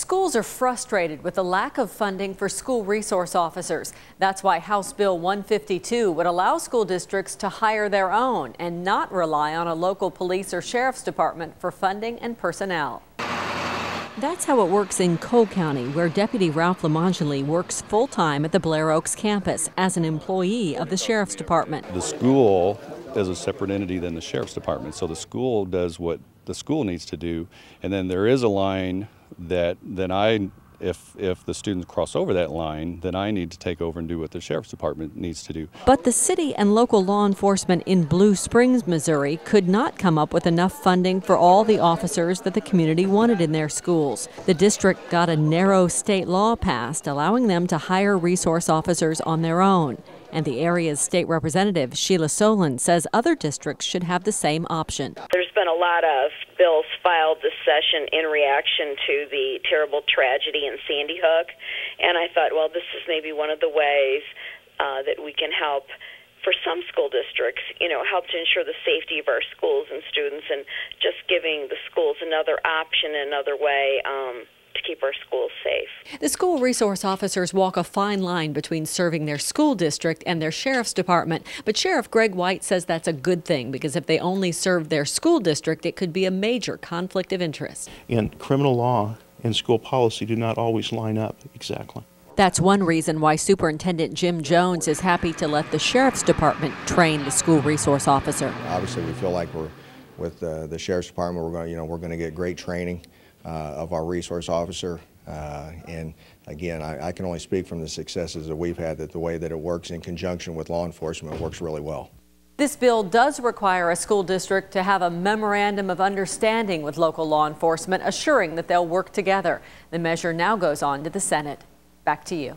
Schools are frustrated with the lack of funding for school resource officers. That's why House Bill 152 would allow school districts to hire their own and not rely on a local police or sheriff's department for funding and personnel. That's how it works in Cole County, where Deputy Ralph Lamangeli works full-time at the Blair Oaks campus as an employee of the sheriff's department. The school is a separate entity than the sheriff's department, so the school does what the school needs to do, and then there is a line that if the students cross over that line, then I need to take over and do what the sheriff's department needs to do. But the city and local law enforcement in Blue Springs, Missouri could not come up with enough funding for all the officers that the community wanted in their schools. The district got a narrow state law passed, allowing them to hire resource officers on their own. And the area's state representative, Sheila Solon, says other districts should have the same option. There's been a lot of bills filed this session in reaction to the terrible tragedy in Sandy Hook, and I thought, well, this is maybe one of the ways that we can help for some school districts, help to ensure the safety of our schools and students, and just giving the schools another option, another way to keep our schools safe. The school resource officers walk a fine line between serving their school district and their sheriff's department. But Sheriff Greg White says that's a good thing, because if they only serve their school district, it could be a major conflict of interest. And criminal law and school policy do not always line up exactly. That's one reason why Superintendent Jim Jones is happy to let the sheriff's department train the school resource officer. Obviously, we feel like with the sheriff's department, we're going to get great training of our resource officer, and again, I can only speak from the successes that we've had, that the way that it works in conjunction with law enforcement works really well. This bill does require a school district to have a memorandum of understanding with local law enforcement, assuring that they'll work together. The measure now goes on to the Senate. Back to you.